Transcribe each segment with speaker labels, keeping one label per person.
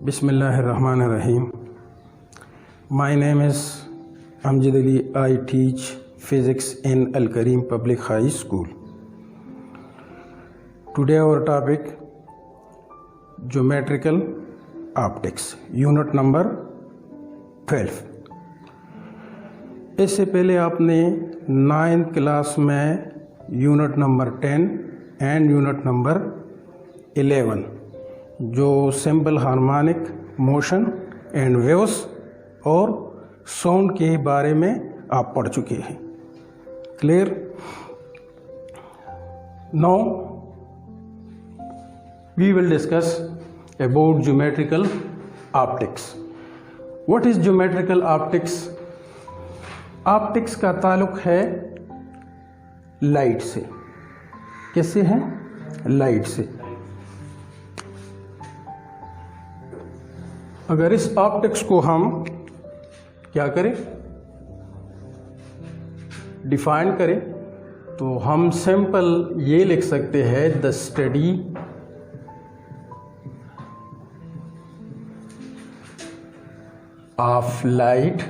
Speaker 1: Bismillahirrahmanirrahim. My name is Amjad Ali. I teach physics in Al Kareem Public High School. Today our topic geometrical optics, unit number 12. इससे पहले आपने 9th class में unit number 10 and unit number 11 जो simple harmonic motion and waves और sound के बारे में आप पढ़ चुके हैं. Clear? Now we will discuss about geometrical optics. What is geometrical optics? Optics का ताल्लुक है लाइट से. किससे है? लाइट से. अगर इस ऑप्टिक्स को हम क्या करें, डिफाइन करें, तो हम सिंपल ये लिख सकते हैं the study of light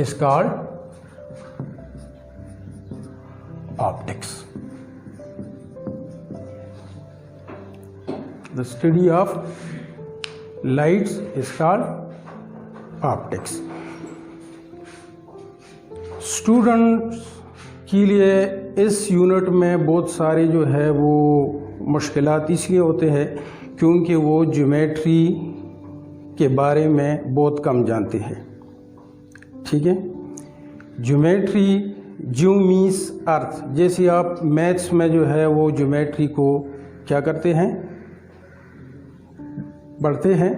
Speaker 1: is called optics. The study of lights is called optics. Students के लिए इस यूनिट में बहुत सारे जो है वो मुश्किलात इसलिए होते हैं क्योंकि वो ज्योमेट्री के बारे में बहुत कम जानते हैं. ठीक है? ज्योमेट्री ज्यो मीन्स अर्थ. जैसे आप मैथ्स में जो है वो ज्योमेट्री को क्या करते हैं, बढ़ते हैं,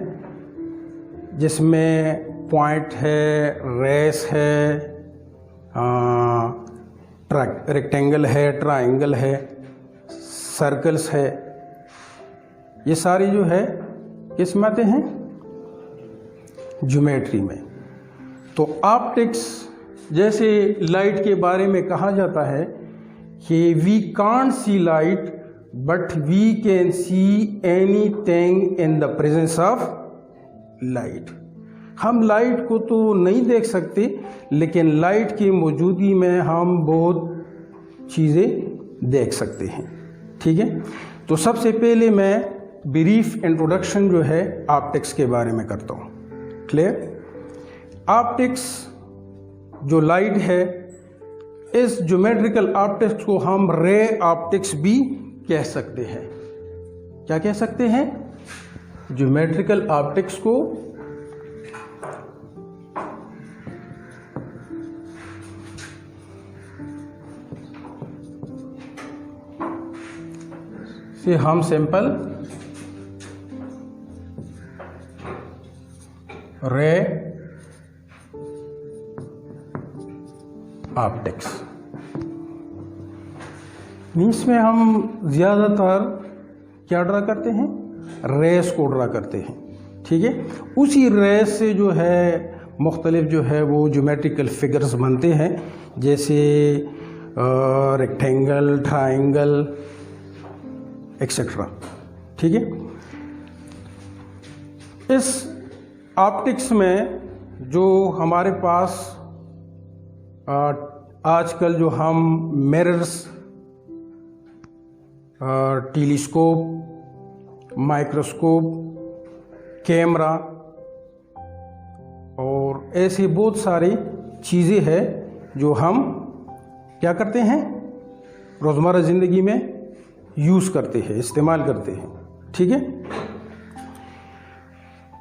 Speaker 1: जिसमें पॉइंट है, रेस है, रेक्टेंगल है, ट्रायंगल है, सर्कल्स है. ये सारी जो है किस में आते हैं? ज्योमेट्री में. तो ऑप्टिक्स जैसे लाइट के बारे में कहा जाता है कि we can't see light but we can see anything in the presence of light. हम लाइट को तो नहीं देख सकते, लेकिन लाइट की मौजूदगी में हम बहुत चीज़ें देख सकते हैं. ठीक है? तो सबसे पहले मैं ब्रीफ इंट्रोडक्शन जो है ऑप्टिक्स के बारे में करता हूँ. क्लियर? ऑप्टिक्स जो लाइट है, इस ज्योमेट्रिकल ऑप्टिक्स को हम रे ऑप्टिक्स भी कह सकते हैं. क्या कह सकते हैं? ज्योमेट्रिकल ऑप्टिक्स को से हम सिंपल रे ऑप्टिक्स मीन्स में हम ज़्यादातर क्या ड्रा करते हैं? रेस को ड्रा करते हैं. ठीक है? उसी रेस से जो है मुख्तलिफ जो है वो ज्योमेट्रिकल फिगर्स बनते हैं, जैसे रेक्टेंगल, ट्रायंगल एक्सेट्रा. ठीक है? इस ऑप्टिक्स में जो हमारे पास आजकल जो हम मिरर्स, टेलीस्कोप, माइक्रोस्कोप, कैमरा और ऐसी बहुत सारी चीज़ें हैं जो हम क्या करते हैं, रोज़मर्रा ज़िंदगी में यूज़ करते हैं, इस्तेमाल करते हैं. ठीक है?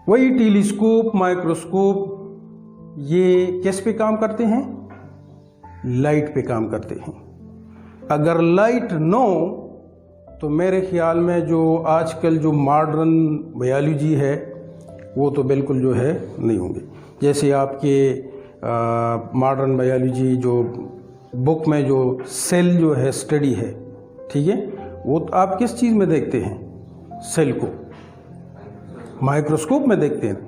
Speaker 1: वही टेलीस्कोप, माइक्रोस्कोप ये किस पे काम करते हैं? लाइट पे काम करते हैं. अगर लाइट न हो तो मेरे ख्याल में जो आजकल जो मॉडर्न बायोलॉजी है वो तो बिल्कुल जो है नहीं होंगे. जैसे आपके मॉडर्न बायोलॉजी जो बुक में जो सेल जो है स्टडी है, ठीक है, वो तो आप किस चीज़ में देखते हैं? सेल को माइक्रोस्कोप में देखते हैं.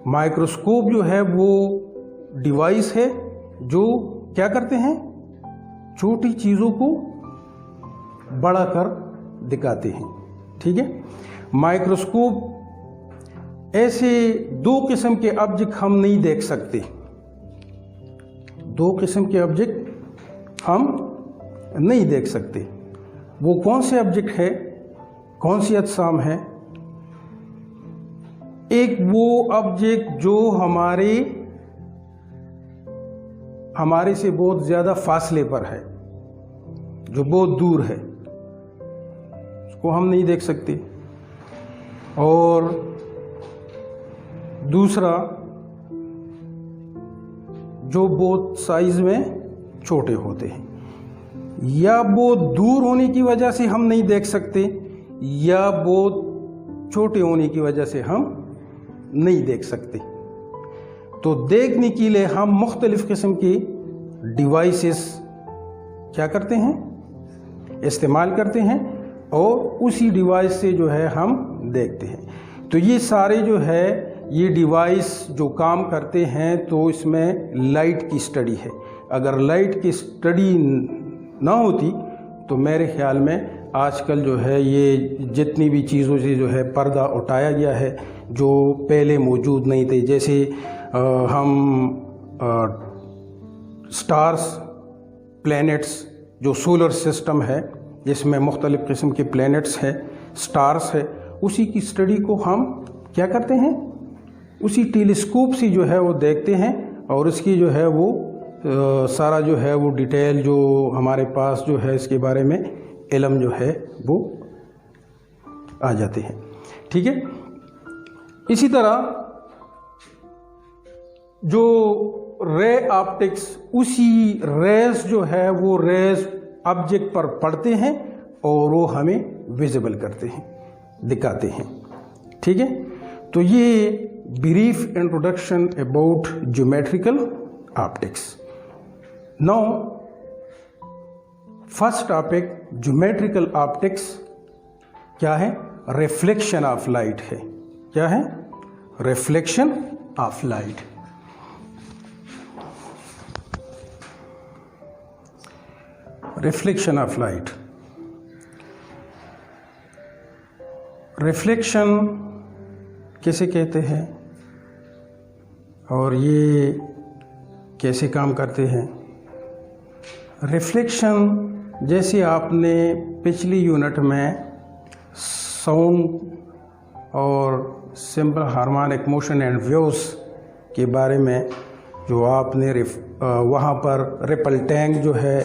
Speaker 1: माइक्रोस्कोप जो है वो डिवाइस है जो क्या करते हैं, छोटी चीज़ों को बड़ा कर दिखाते हैं. ठीक है? माइक्रोस्कोप ऐसे दो किस्म के ऑब्जेक्ट हम नहीं देख सकते। दो किस्म के ऑब्जेक्ट हम नहीं देख सकते। वो कौन से ऑब्जेक्ट है, कौन सी अजसाम है? एक वो ऑब्जेक्ट जो हमारे से बहुत ज़्यादा फासले पर है, जो बहुत दूर है, उसको हम नहीं देख सकते। और दूसरा जो बहुत साइज में छोटे होते हैं, या बहुत दूर होने की वजह से हम नहीं देख सकते, या बहुत छोटे होने की वजह से हम नहीं देख सकते। तो देखने के लिए हम मुख्तलिफ किस्म की डिवाइसेस क्या करते हैं, इस्तेमाल करते हैं, और उसी डिवाइस से जो है हम देखते हैं। तो ये सारे जो है ये डिवाइस जो काम करते हैं, तो इसमें लाइट की स्टडी है। अगर लाइट की स्टडी ना होती तो मेरे ख्याल में आजकल जो है ये जितनी भी चीज़ों से जो है पर्दा उठाया गया है, जो पहले मौजूद नहीं थे। जैसे हम स्टार्स, प्लैनेट्स, जो सोलर सिस्टम है जिसमें मुख्तलिफ़ किस्म के प्लैनेट्स हैं, स्टार्स है, उसी की स्टडी को हम क्या करते हैं, उसी टेलीस्कोप से जो है वो देखते हैं, और उसकी जो है वो सारा जो है वो डिटेल जो हमारे पास जो है इसके बारे में इल्म जो है वो आ जाते हैं। ठीक है। इसी तरह जो रे ऑप्टिक्स, उसी रेस जो है वो रेस ऑब्जेक्ट पर पड़ते हैं और वो हमें विजिबल करते हैं, दिखाते हैं। ठीक है। तो ये brief introduction about geometrical optics. Now first topic geometrical optics क्या है? रिफ्लेक्शन ऑफ लाइट है। क्या है? Reflection of light. Reflection of light, reflection किसे कहते हैं और ये कैसे काम करते हैं? रिफ्लेक्शन जैसे आपने पिछली यूनिट में साउंड और simple harmonic motion and waves के बारे में जो आपने वहाँ पर रिपल टैंक जो है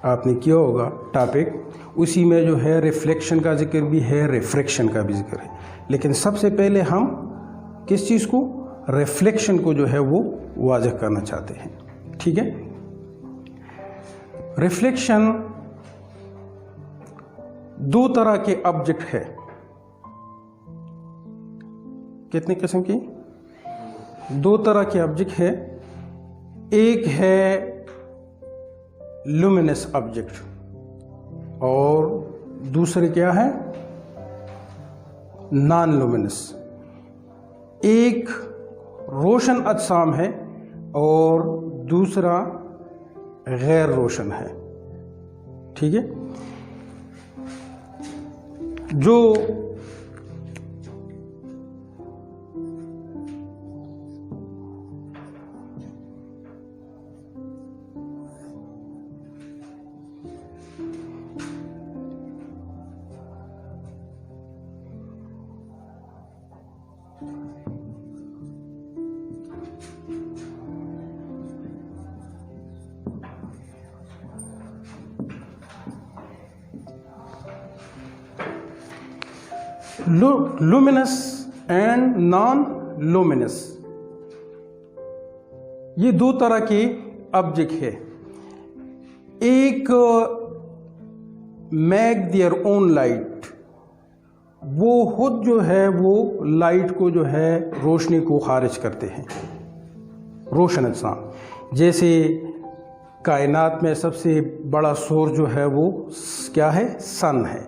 Speaker 1: आपने किया होगा टॉपिक, उसी में जो है रिफ्लेक्शन का जिक्र भी है, रिफ्रैक्शन का भी जिक्र है। लेकिन सबसे पहले हम किस चीज़ को, रिफ्लेक्शन को जो है वो वाज़ेह करना चाहते हैं। ठीक है। रिफ्लेक्शन दो तरह के ऑब्जेक्ट है। कितने किस्म की? दो तरह के ऑब्जेक्ट है। एक है लुमिनस ऑब्जेक्ट और दूसरे क्या है? Non luminous. एक रोशन अजसाम है और दूसरा गैर रोशन है। ठीक है। जो लुमिनस एंड नॉन लुमिनस, ये दो तरह के ऑब्जेक्ट है। एक मेक देयर ओन लाइट, वो खुद जो है वो लाइट को जो है रोशनी को खारिज करते हैं, रोशन अजसाम। जैसे कायनात में सबसे बड़ा सोर्स जो है वो क्या है? सन है।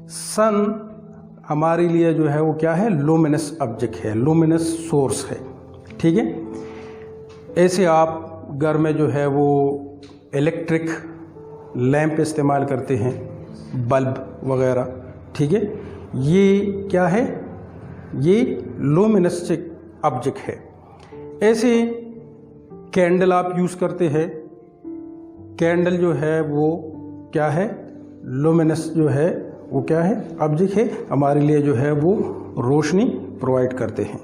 Speaker 1: सन हमारे लिए जो है वो क्या है? लुमिनस ऑब्जेक्ट है, लुमिनस सोर्स है। ठीक है। ऐसे आप घर में जो है वो इलेक्ट्रिक लैंप इस्तेमाल करते हैं, बल्ब वगैरह। ठीक है। ये क्या है, ये लुमिनस्टिक ऑब्जेक्ट है। ऐसे कैंडल आप यूज़ करते हैं, कैंडल जो है वो क्या है, लुमिनस जो है वो क्या है, ऑब्जेक्ट है, हमारे लिए जो है वो रोशनी प्रोवाइड करते हैं।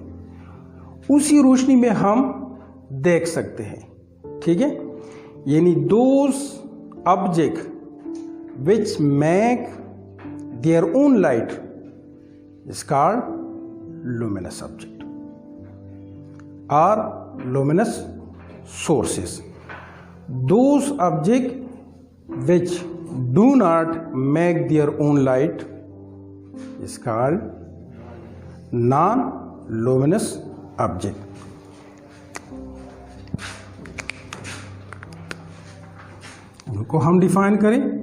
Speaker 1: उसी रोशनी में हम देख सकते हैं, ठीक है। यानी those object which make their own light is called luminous object और luminous sources. Those objects which do not make their own light is called non-luminous object. उनको हम डिफाइन करें।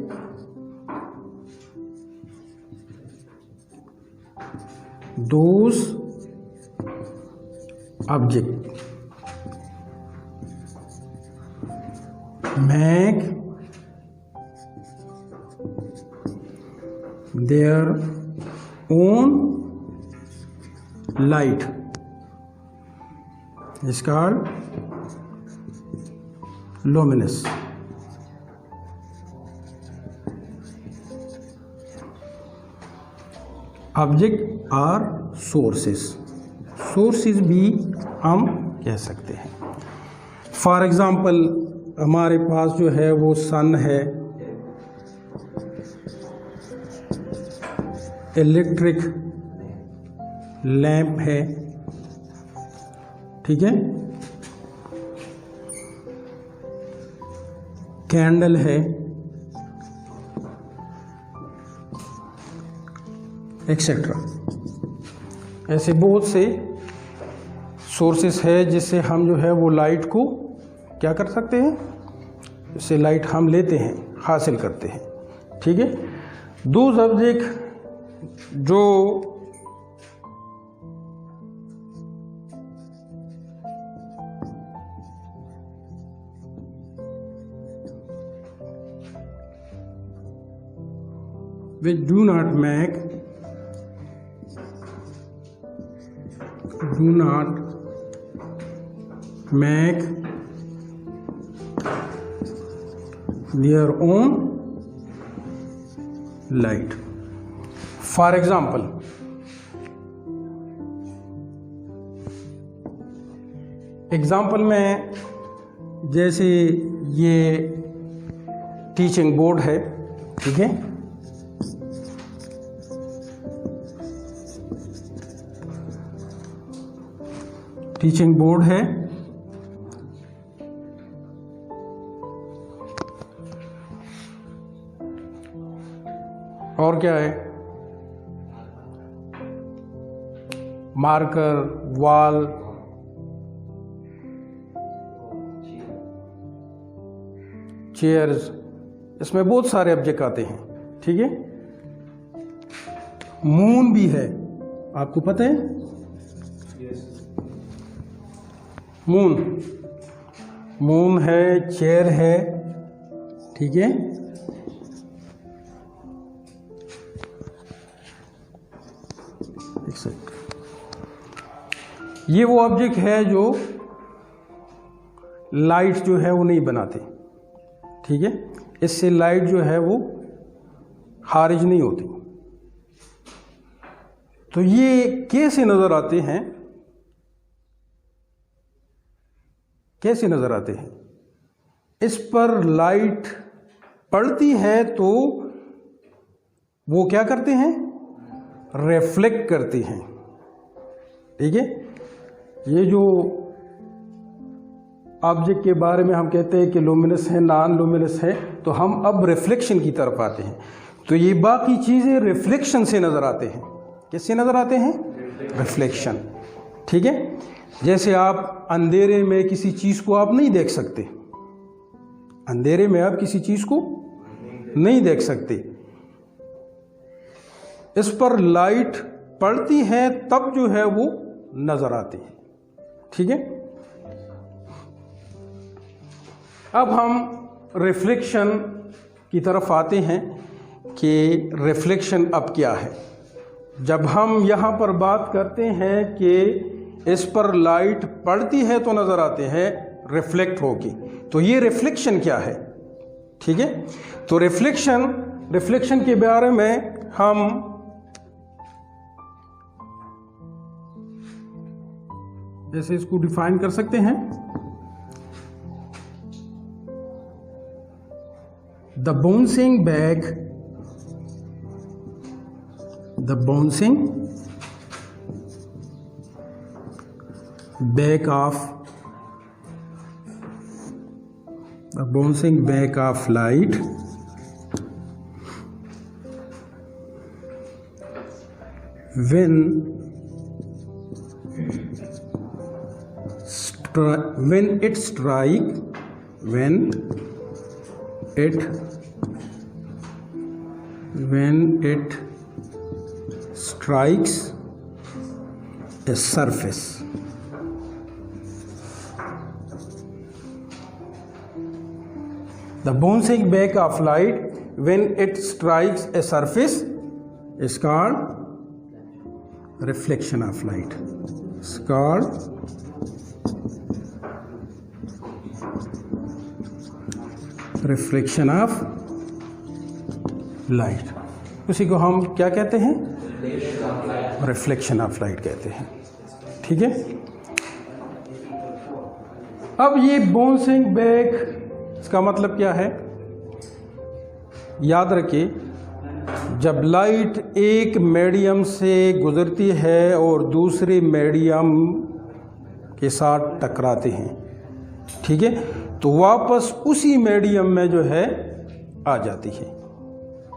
Speaker 1: Those objects make their own light is called luminous. Object are sources, sources भी हम कह सकते हैं। For example हमारे पास जो है वो सन है, इलेक्ट्रिक लैंप है, ठीक है, कैंडल है, एक्सेट्रा। ऐसे बहुत से सोर्सेस है जिससे हम जो है वो लाइट को क्या कर सकते हैं, इससे लाइट हम लेते हैं, हासिल करते हैं, ठीक है। दो सब्जेक्ट जो which do not make their own light. For example, example में जैसे ये टीचिंग बोर्ड है, ठीक है, टीचिंग बोर्ड है, और क्या है, मार्कर, वॉल, चेयर्स, इसमें बहुत सारे ऑब्जेक्ट आते हैं, ठीक है। मून भी है, आपको पता है, मून है, चेयर है, ठीक है। ये वो ऑब्जेक्ट है जो लाइट जो है वो नहीं बनाते, ठीक है, इससे लाइट जो है वो खारिज नहीं होती। तो ये कैसे नजर आते हैं, कैसे नजर आते हैं, इस पर लाइट पड़ती है तो वो क्या करते हैं, रिफ्लेक्ट करते हैं, ठीक है। ये जो ऑब्जेक्ट के बारे में हम कहते हैं कि लुमिनस है, नॉन लुमिनस है, तो हम अब रिफ्लेक्शन की तरफ आते हैं। तो ये बाकी चीज़ें रिफ्लेक्शन से नज़र आते हैं। किससे नज़र आते हैं, रिफ्लेक्शन, ठीक है। जैसे आप अंधेरे में किसी चीज़ को आप नहीं देख सकते, अंधेरे में आप किसी चीज़ को नहीं देख सकते, इस पर लाइट पड़ती है तब जो है वो नज़र आती है, ठीक है। अब हम रिफ्लेक्शन की तरफ आते हैं कि रिफ्लेक्शन अब क्या है। जब हम यहाँ पर बात करते हैं कि इस पर लाइट पड़ती है तो नज़र आते हैं रिफ्लेक्ट होगी, तो ये रिफ्लेक्शन क्या है? ठीक है, तो रिफ्लेक्शन के बारे में हम जैसे इसको डिफाइन कर सकते हैं, the bouncing back of light when it strikes a surface. The bouncing back of light when it strikes a surface is called reflection of light. It's called reflection of light. उसी को हम क्या कहते हैं? Reflection of light कहते हैं। ठीक है, अब ये बाउंसिंग बैक, इसका मतलब क्या है? याद रखिए, जब लाइट एक मीडियम से गुजरती है और दूसरे मीडियम के साथ टकराते हैं, ठीक है, तो वापस उसी मीडियम में जो है आ जाती है,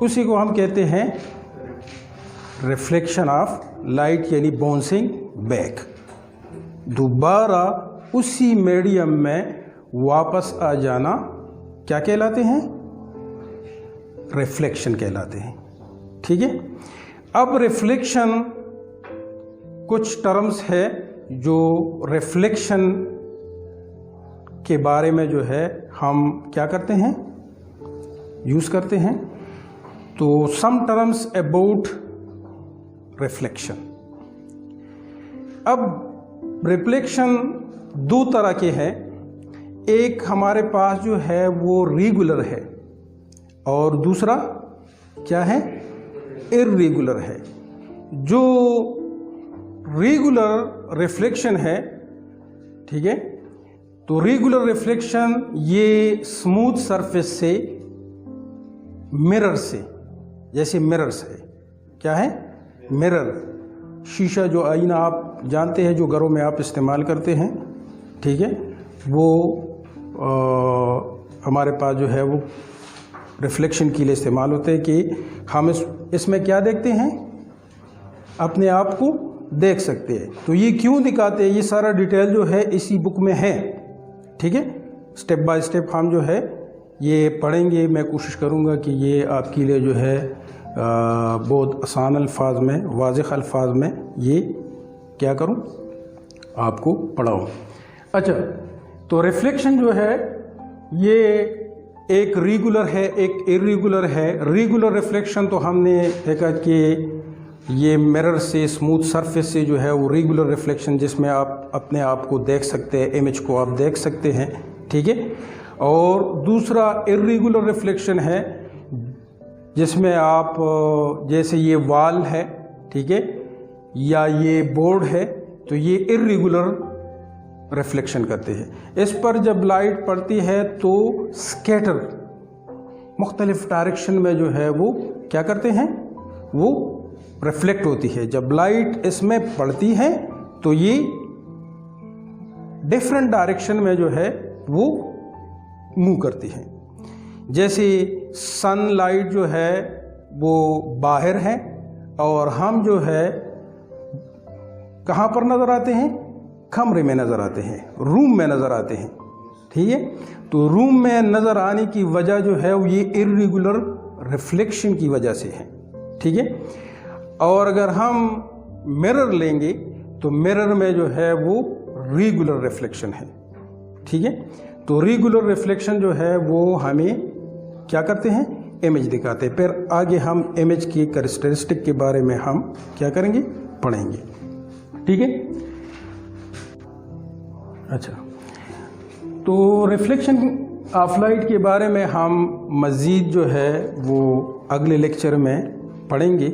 Speaker 1: उसी को हम कहते हैं रिफ्लेक्शन ऑफ लाइट, यानी बाउंसिंग बैक। दोबारा उसी मीडियम में वापस आ जाना क्या कहलाते हैं? रिफ्लेक्शन कहलाते हैं। ठीक है, अब रिफ्लेक्शन कुछ टर्म्स है जो रिफ्लेक्शन के बारे में जो है हम क्या करते हैं, यूज करते हैं। तो सम टर्म्स अबाउट रिफ्लेक्शन। अब रिफ्लेक्शन दो तरह के हैं, एक हमारे पास जो है वो रेगुलर है और दूसरा क्या है, इर्रेगुलर है। जो रेगुलर रिफ्लेक्शन है, ठीक है, तो रेगुलर रिफ्लेक्शन ये स्मूथ सरफेस से, मिरर से, जैसे मिरर से, क्या है, मिरर, शीशा, जो आईना आप जानते हैं जो घरों में आप इस्तेमाल करते हैं, ठीक है, वो हमारे पास जो है वो रिफ्लेक्शन के लिए इस्तेमाल होते हैं कि हम इसमें क्या देखते हैं, अपने आप को देख सकते हैं। तो ये क्यों दिखाते हैं, ये सारा डिटेल जो है इसी बुक में है। ठीक है, स्टेप बाय स्टेप हम जो है ये पढ़ेंगे। मैं कोशिश करूँगा कि ये आपके लिए जो है बहुत आसान अल्फाज में, वाज़ेह अल्फाज में ये क्या करूँ, आपको पढ़ाऊँ। अच्छा, तो रिफ्लेक्शन जो है ये एक रेगुलर है, एक इर्रेगुलर है। रेगुलर रिफ्लेक्शन तो हमने देखा कि ये मिरर से, स्मूथ सरफेस से जो है वो रेगुलर रिफ्लेक्शन, जिसमें आप अपने आप को देख सकते हैं, इमेज को आप देख सकते हैं। ठीक है, और दूसरा इर्रेगुलर रिफ्लेक्शन है जिसमें आप, जैसे ये वॉल है, ठीक है, या ये बोर्ड है, तो ये इर्रेगुलर रिफ्लेक्शन करते हैं। इस पर जब लाइट पड़ती है तो स्कैटर, मुख्तलिफ डायरेक्शन में जो है वो क्या करते हैं, वो रिफ्लेक्ट होती है। जब लाइट इसमें पड़ती है तो ये डिफरेंट डायरेक्शन में जो है वो मूव करती है। जैसे सनलाइट जो है वो बाहर है और हम जो है कहाँ पर नज़र आते हैं, कमरे में नज़र आते हैं, रूम में नज़र आते हैं। ठीक है, तो रूम में नज़र आने की वजह जो है वो ये इर्रेगुलर रिफ्लेक्शन की वजह से है। ठीक है, और अगर हम मिरर लेंगे तो मिरर में जो है वो रेगुलर रिफ्लेक्शन है। ठीक है, तो रेगुलर रिफ्लेक्शन जो है वो हमें क्या करते हैं, इमेज दिखाते हैं। फिर आगे हम इमेज की कैरेक्टरिस्टिक के बारे में हम क्या करेंगे, पढ़ेंगे। ठीक है। अच्छा, तो रिफ्लेक्शन ऑफ लाइट के बारे में हम मज़ीद जो है वो अगले लेक्चर में पढ़ेंगे।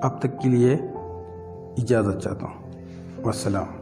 Speaker 1: अब तक के लिए इजाज़त चाहता हूँ। वस्सलाम।